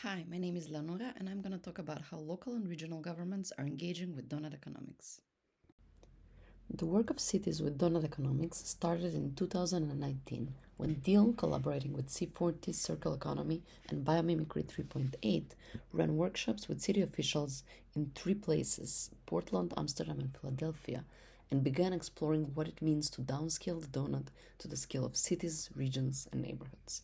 Hi, my name is Leonora, and I'm going to talk about how local and regional governments are engaging with Doughnut Economics. The work of cities with Doughnut Economics started in 2019 when Deal, collaborating with C40 Circle Economy and Biomimicry 3.8, ran workshops with city officials in three places, Portland, Amsterdam, and Philadelphia, and began exploring what it means to downscale the donut to the scale of cities, regions, and neighborhoods.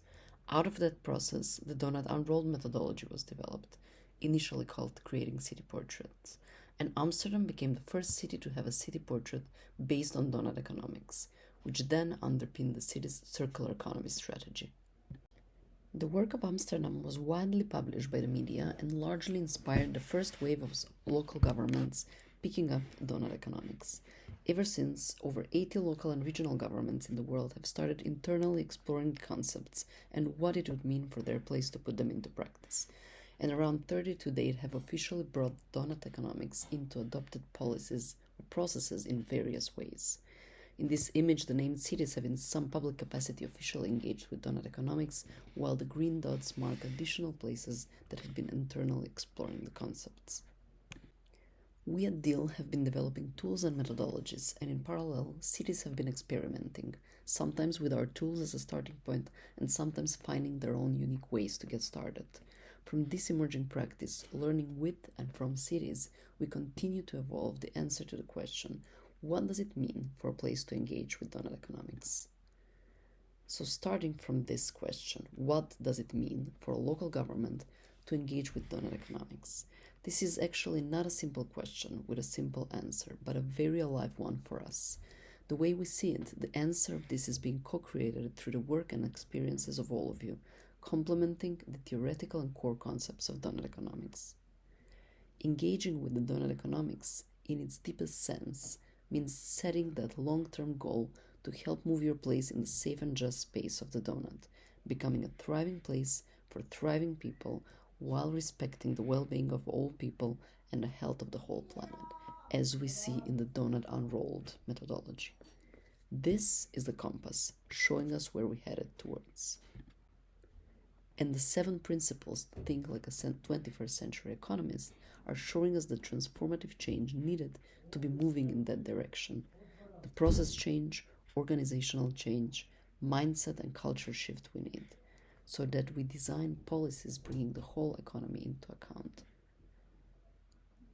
Out of that process, the Doughnut Unrolled methodology was developed, initially called Creating City Portraits, and Amsterdam became the first city to have a city portrait based on Doughnut Economics, which then underpinned the city's circular economy strategy. The work of Amsterdam was widely published by the media and largely inspired the first wave of local governments picking up Doughnut Economics. Ever since, over 80 local and regional governments in the world have started internally exploring the concepts and what it would mean for their place to put them into practice. And around 30 to date have officially brought Doughnut Economics into adopted policies or processes in various ways. In this image, the named cities have in some public capacity officially engaged with Doughnut Economics, while the green dots mark additional places that have been internally exploring the concepts. We at Deal have been developing tools and methodologies, and in parallel, cities have been experimenting, sometimes with our tools as a starting point, and sometimes finding their own unique ways to get started. From this emerging practice, learning with and from cities, we continue to evolve the answer to the question, what does it mean for a place to engage with Doughnut Economics? So starting from this question, what does it mean for a local government to engage with Doughnut Economics? This is actually not a simple question with a simple answer, but a very alive one for us. The way we see it, the answer of this is being co-created through the work and experiences of all of you, complementing the theoretical and core concepts of Doughnut Economics. Engaging with the Doughnut Economics, in its deepest sense, means setting that long-term goal to help move your place in the safe and just space of the donut, becoming a thriving place for thriving people while respecting the well-being of all people and the health of the whole planet, as we see in the Doughnut Unrolled methodology. This is the compass, showing us where we headed towards. And the 7 principles to think like a 21st century economist are showing us the transformative change needed to be moving in that direction. The process change, organizational change, mindset and culture shift we need, so that we design policies bringing the whole economy into account.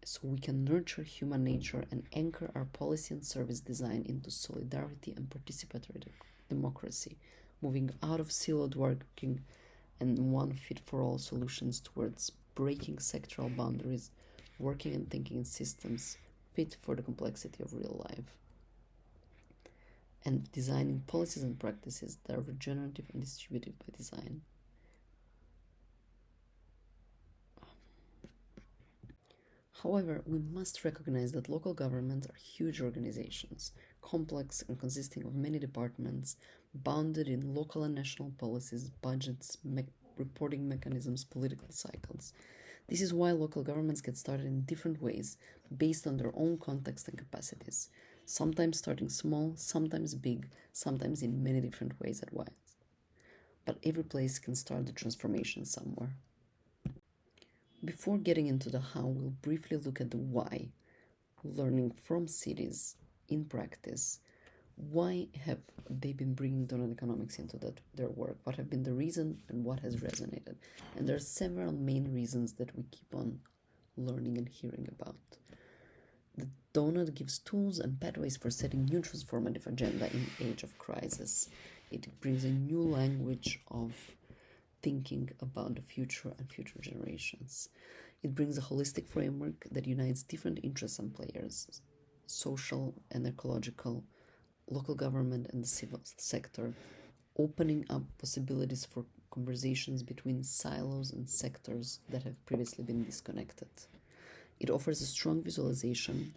So we can nurture human nature and anchor our policy and service design into solidarity and participatory democracy, moving out of siloed working and one fit for all solutions towards breaking sectoral boundaries, working and thinking in systems fit for the complexity of real life, and designing policies and practices that are regenerative and distributive by design. However, we must recognize that local governments are huge organizations, complex and consisting of many departments, bounded in local and national policies, budgets, reporting mechanisms, political cycles. This is why local governments get started in different ways, based on their own context and capacities, sometimes starting small, sometimes big, sometimes in many different ways at once. But every place can start the transformation somewhere. Before getting into the how, we'll briefly look at the why, learning from cities in practice. Why have they been bringing Doughnut Economics into their work? What have been the reason and what has resonated? And there are several main reasons that we keep on learning and hearing about. The Doughnut gives tools and pathways for setting new transformative agenda in the age of crisis. It brings a new language of thinking about the future and future generations. It brings a holistic framework that unites different interests and players, social and ecological, local government and the civil sector, opening up possibilities for conversations between silos and sectors that have previously been disconnected. It offers a strong visualization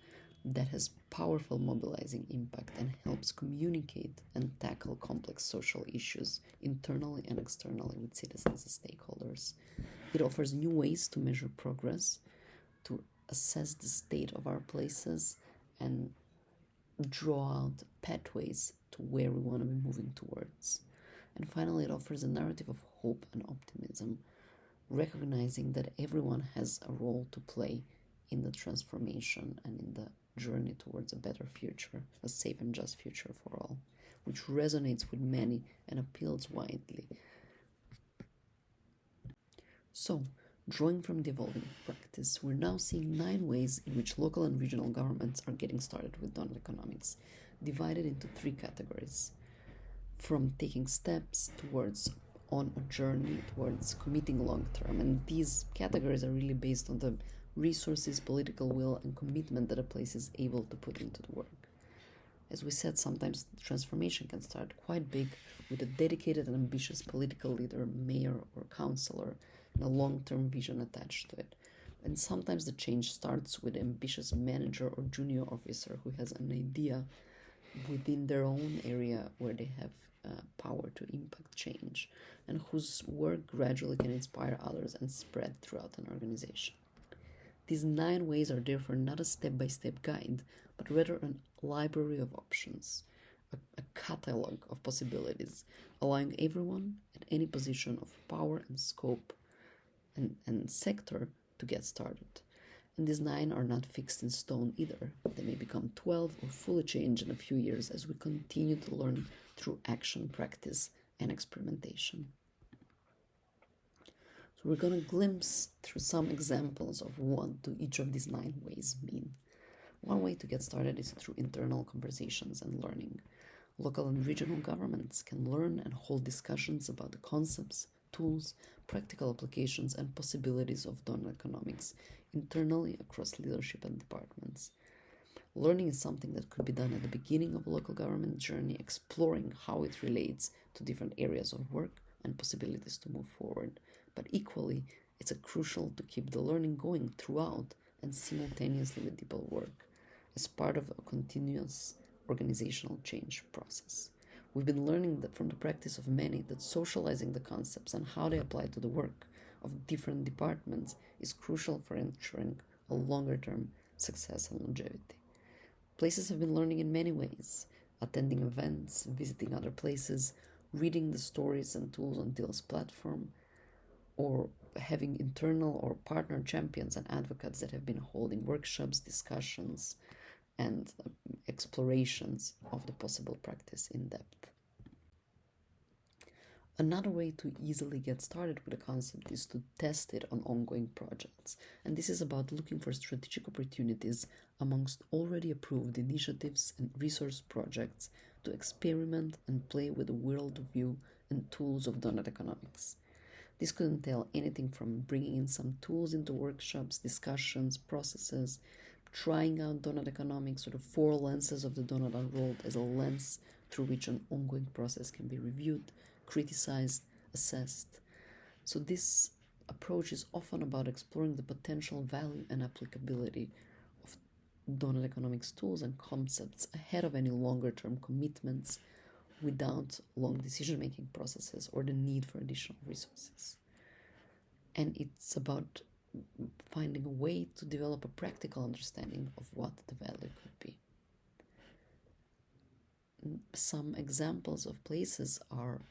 that has powerful mobilizing impact and helps communicate and tackle complex social issues internally and externally with citizens and stakeholders. It offers new ways to measure progress, to assess the state of our places, and draw out pathways to where we want to be moving towards. And finally, it offers a narrative of hope and optimism recognizing that everyone has a role to play in the transformation and in the journey towards a better future, a safe and just future for all, which resonates with many and appeals widely. So, drawing from the evolving practice, we're now seeing 9 ways in which local and regional governments are getting started with doughnut economics, divided into 3 categories. From taking steps towards on a journey towards committing long term, and these categories are really based on the resources, political will, and commitment that a place is able to put into the work. As we said, sometimes the transformation can start quite big with a dedicated and ambitious political leader, mayor, or councillor, and a long-term vision attached to it. And sometimes the change starts with an ambitious manager or junior officer who has an idea within their own area where they have power to impact change, and whose work gradually can inspire others and spread throughout an organization. These 9 ways are therefore not a step-by-step guide, but rather a library of options, a catalog of possibilities, allowing everyone at any position of power and scope and sector to get started. And these 9 are not fixed in stone either. They may become 12 or fully change in a few years as we continue to learn through action, practice, and experimentation. So we're going to glimpse through some examples of what do each of these 9 ways mean. One way to get started is through internal conversations and learning. Local and regional governments can learn and hold discussions about the concepts, tools, practical applications, and possibilities of doughnut economics internally across leadership and departments. Learning is something that could be done at the beginning of a local government journey, exploring how it relates to different areas of work and possibilities to move forward. But equally, it's crucial to keep the learning going throughout and simultaneously with deeper work as part of a continuous organizational change process. We've been learning that from the practice of many that socializing the concepts and how they apply to the work of different departments is crucial for ensuring a longer-term success and longevity. Places have been learning in many ways, attending events, visiting other places, reading the stories and tools on DIL's platform, or having internal or partner champions and advocates that have been holding workshops, discussions, and explorations of the possible practice in depth. Another way to easily get started with a concept is to test it on ongoing projects, and this is about looking for strategic opportunities amongst already approved initiatives and resource projects to experiment and play with the worldview and tools of doughnut economics. This could entail anything from bringing in some tools into workshops, discussions, processes, trying out doughnut economics or the 4 lenses of the doughnut unrolled as a lens through which an ongoing process can be reviewed, criticized, assessed. So this approach is often about exploring the potential value and applicability of doughnut economics tools and concepts ahead of any longer-term commitments without long decision-making processes or the need for additional resources. And it's about finding a way to develop a practical understanding of what the value could be. Some examples of places are,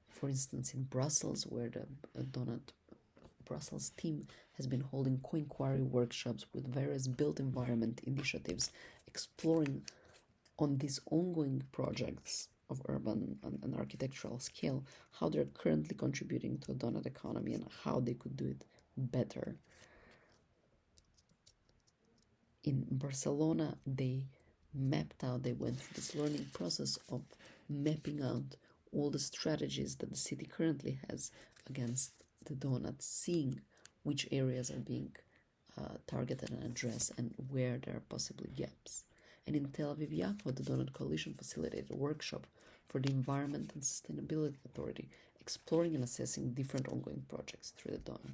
for instance, in Brussels, where the Doughnut Brussels team has been holding co-inquiry workshops with various built environment initiatives, exploring on these ongoing projects of urban and architectural scale, how they're currently contributing to a doughnut economy and how they could do it better. In Barcelona, they went through this learning process of mapping out all the strategies that the city currently has against the donuts, seeing which areas are being targeted and addressed and where there are possibly gaps. And in Tel Aviv-Yafo, the Doughnut Coalition facilitated a workshop for the Environment and Sustainability Authority, exploring and assessing different ongoing projects through the doughnut.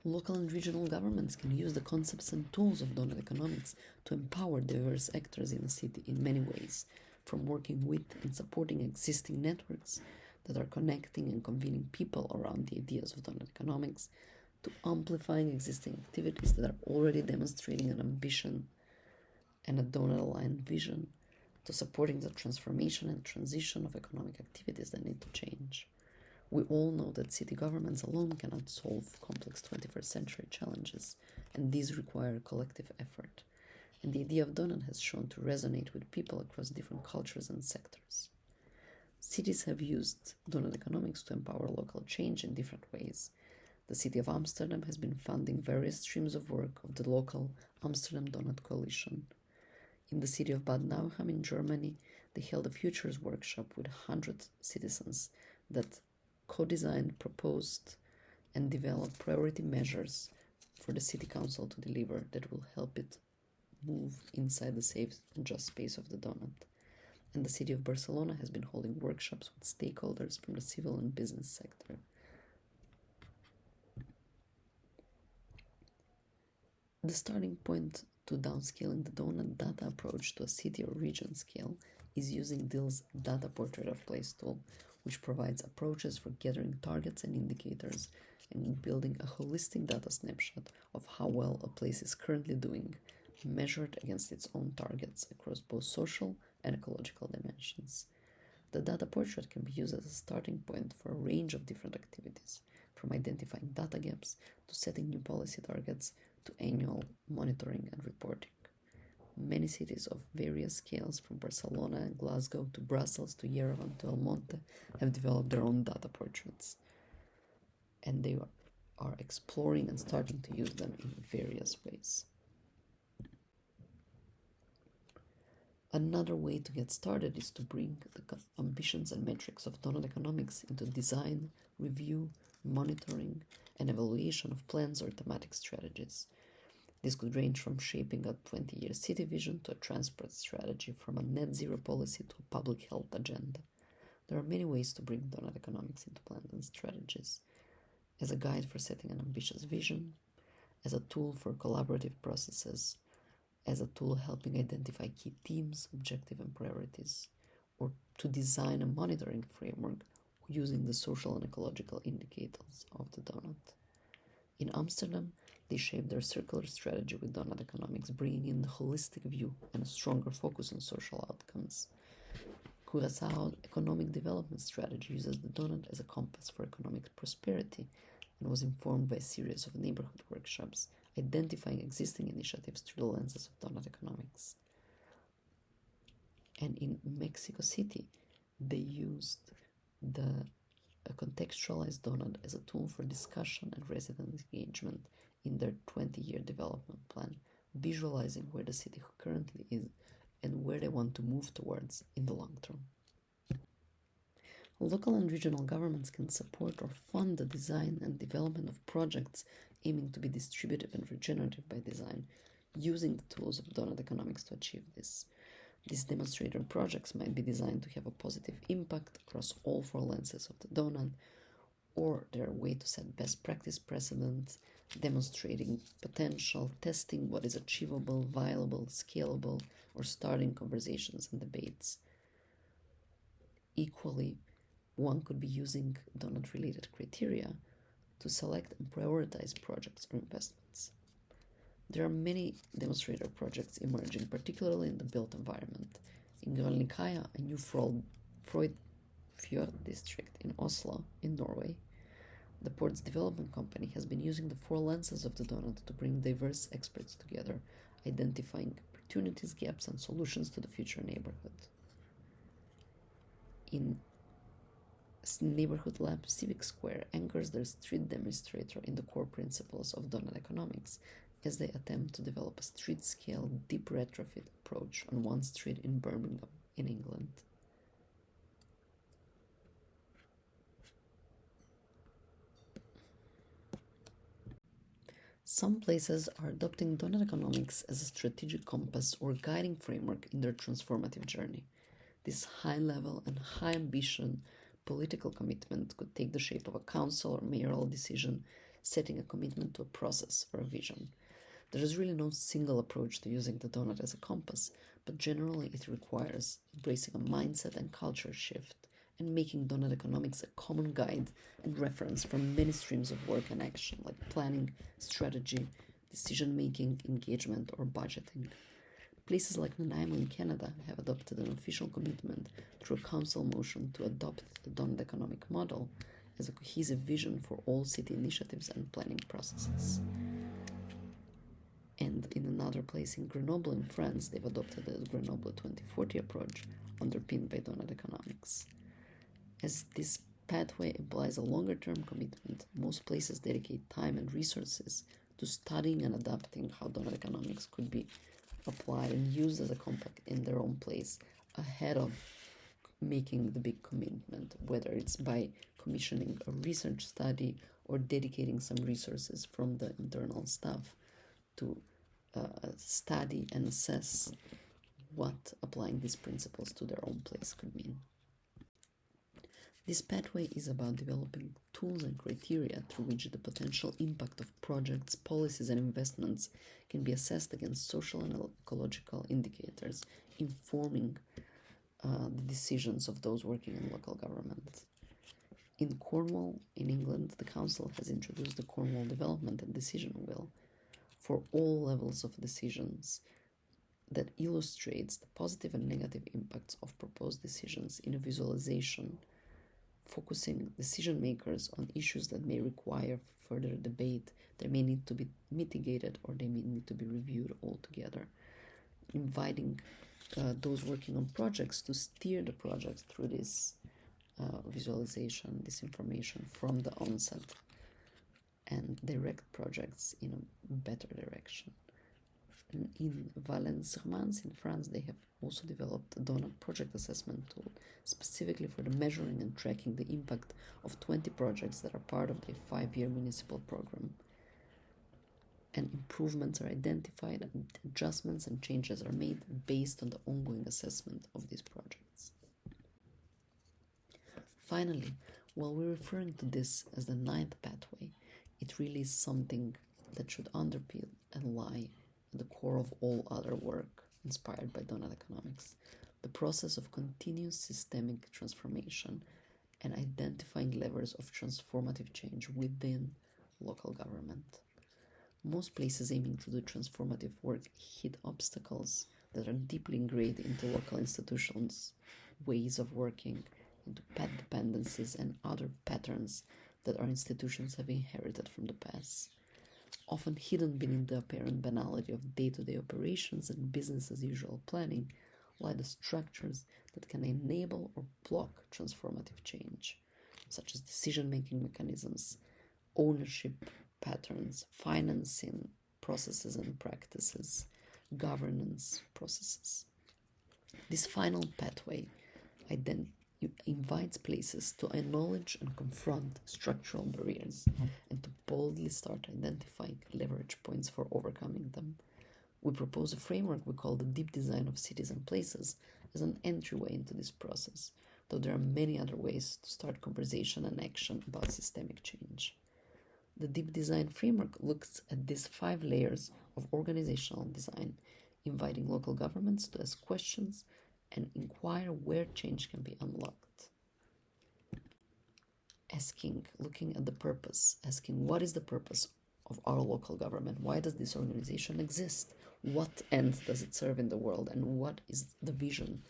Local and regional governments can use the concepts and tools of doughnut economics to empower diverse actors in a city in many ways, from working with and supporting existing networks that are connecting and convening people around the ideas of doughnut economics, to amplifying existing activities that are already demonstrating an ambition and a doughnut-aligned vision, to supporting the transformation and transition of economic activities that need to change. We all know that city governments alone cannot solve complex 21st century challenges, and these require collective effort. And the idea of Doughnut has shown to resonate with people across different cultures and sectors. Cities have used Doughnut Economics to empower local change in different ways. The city of Amsterdam has been funding various streams of work of the local Amsterdam Doughnut Coalition. In the city of Bad Nauheim in Germany, they held a futures workshop with 100 citizens that co-designed, proposed, and developed priority measures for the city council to deliver that will help it move inside the safe and just space of the Doughnut. And the city of Barcelona has been holding workshops with stakeholders from the civil and business sector. The starting point to downscaling the Doughnut data approach to a city or region scale is using Dill's Data Portrait of Place tool, which provides approaches for gathering targets and indicators and building a holistic data snapshot of how well a place is currently doing, measured against its own targets across both social and ecological dimensions. The data portrait can be used as a starting point for a range of different activities, from identifying data gaps to setting new policy targets to annual monitoring and reporting. Many cities of various scales, from Barcelona and Glasgow to Brussels to Yerevan to El Monte, have developed their own data portraits, and they are exploring and starting to use them in various ways. Another way to get started is to bring the ambitions and metrics of Doughnut Economics into design, review, monitoring, and evaluation of plans or thematic strategies. This could range from shaping a 20-year city vision to a transport strategy, from a net zero policy to a public health agenda. There are many ways to bring Doughnut Economics into plans and strategies: as a guide for setting an ambitious vision, as a tool for collaborative processes, as a tool helping identify key themes, objectives, and priorities, or to design a monitoring framework using the social and ecological indicators of the Doughnut. In Amsterdam, they shaped their circular strategy with Doughnut Economics, bringing in the holistic view and a stronger focus on social outcomes. Curaçao's economic development strategy uses the Doughnut as a compass for economic prosperity and was informed by a series of neighborhood workshops, identifying existing initiatives through the lenses of Doughnut Economics. And in Mexico City, they used a contextualized Doughnut as a tool for discussion and resident engagement in their 20-year development plan, visualizing where the city currently is and where they want to move towards in the long term. Local and regional governments can support or fund the design and development of projects aiming to be distributive and regenerative by design, using the tools of Doughnut Economics to achieve this. These demonstrator projects might be designed to have a positive impact across all four lenses of the Doughnut, or they're a way to set best practice precedents, demonstrating potential, testing what is achievable, viable, scalable, or starting conversations and debates. Equally, one could be using Doughnut-related criteria to select and prioritize projects or investments. There are many demonstrator projects emerging, particularly in the built environment. In Grønlikøya, a new Freud Fjord district in Oslo, in Norway, the port's development company has been using the four lenses of the Doughnut to bring diverse experts together, identifying opportunities, gaps, and solutions to the future neighborhood. In Neighborhood Lab Civic Square anchors their street demonstrator in the core principles of Doughnut Economics, as they attempt to develop a street-scale, deep retrofit approach on one street in Birmingham, in England. Some places are adopting Doughnut Economics as a strategic compass or guiding framework in their transformative journey. This high-level and high-ambition political commitment could take the shape of a council or mayoral decision, setting a commitment to a process or a vision. There is really no single approach to using the Doughnut as a compass, but generally it requires embracing a mindset and culture shift and making Doughnut Economics a common guide and reference for many streams of work and action, like planning, strategy, decision-making, engagement, or budgeting. Places like Nanaimo in Canada have adopted an official commitment through a council motion to adopt the Doughnut Economic model as a cohesive vision for all city initiatives and planning processes. And in another place in Grenoble in France, they've adopted the Grenoble 2040 approach underpinned by Doughnut Economics. As this pathway implies a longer-term commitment, most places dedicate time and resources to studying and adapting how Doughnut Economics could be applied and used as a compact in their own place ahead of making the big commitment, whether it's by commissioning a research study or dedicating some resources from the internal staff to study and assess what applying these principles to their own place could mean. This pathway is about developing tools and criteria through which the potential impact of projects, policies, and investments can be assessed against social and ecological indicators, informing the decisions of those working in local government. In Cornwall, in England, the Council has introduced the Cornwall Development and Decision Wheel for all levels of decisions that illustrates the positive and negative impacts of proposed decisions in a visualization, focusing decision makers on issues that may require further debate, they may need to be mitigated, or they may need to be reviewed altogether, inviting those working on projects to steer the projects through this visualization, this information from the onset, and direct projects in a better direction. And in Valence-sur-Marne in France, they have also developed a Doughnut project assessment tool specifically for the measuring and tracking the impact of 20 projects that are part of their 5-year municipal program. And improvements are identified, and adjustments and changes are made based on the ongoing assessment of these projects. Finally, while we're referring to this as the 9th pathway, it really is something that should underpin and lie at the core of all other work inspired by Doughnut Economics, the process of continuous systemic transformation and identifying levers of transformative change within local government. Most places aiming to do transformative work hit obstacles that are deeply ingrained into local institutions' ways of working, into pet dependencies and other patterns that our institutions have inherited from the past, often hidden beneath the apparent banality of day-to-day operations and business-as-usual planning, lie the structures that can enable or block transformative change, such as decision-making mechanisms, ownership patterns, financing processes and practices, governance processes. This final pathway invites places to acknowledge and confront structural barriers and to boldly start identifying leverage points for overcoming them. We propose a framework we call the deep design of cities and places as an entryway into this process, though there are many other ways to start conversation and action about systemic change. The deep design framework looks at these 5 layers of organizational design, inviting local governments to ask questions and inquire where change can be unlocked. Looking at the purpose, asking what is the purpose of our local government? Why does this organization exist? What end does it serve in the world? And what is the vision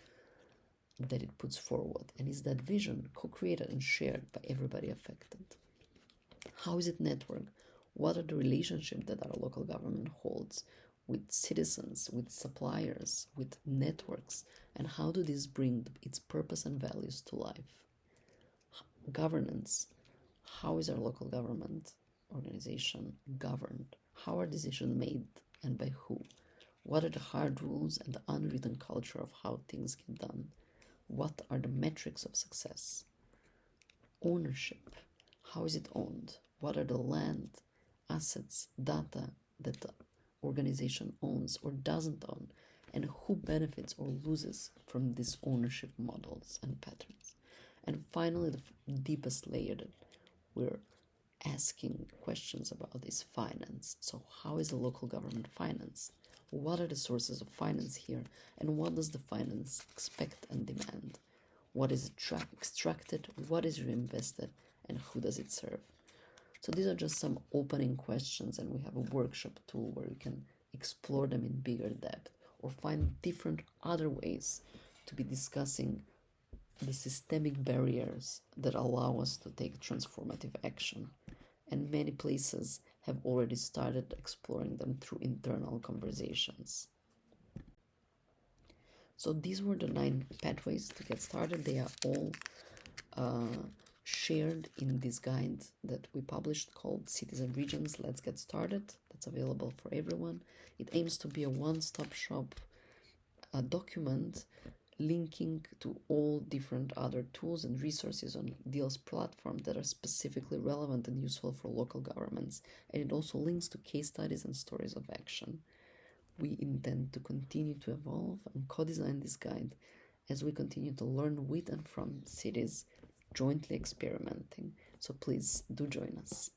that it puts forward? And is that vision co-created and shared by everybody affected? How is it networked? What are the relationships that our local government holds with citizens, with suppliers, with networks, and how do these bring its purpose and values to life? Governance. How is our local government organization governed? How are decisions made and by who? What are the hard rules and the unwritten culture of how things get done? What are the metrics of success? Ownership. How is it owned? What are the land, assets, data that the organization owns or doesn't own? And who benefits or loses from these ownership models and patterns? And finally, the deepest layer that we're asking questions about is finance. So how is the local government financed? What are the sources of finance here? And what does the finance expect and demand? What is extracted? What is reinvested? And who does it serve? So these are just some opening questions, and we have a workshop tool where you can explore them in bigger depth. or find different other ways to be discussing the systemic barriers that allow us to take transformative action. And many places have already started exploring them through internal conversations. So these were the 9 pathways to get started. They are all shared in this guide that we published called Cities and Regions, Let's Get Started. That's available for everyone. It aims to be a one-stop shop document linking to all different other tools and resources on DEAL's platform that are specifically relevant and useful for local governments. And it also links to case studies and stories of action. We intend to continue to evolve and co-design this guide as we continue to learn with and from cities, jointly experimenting. So please do join us.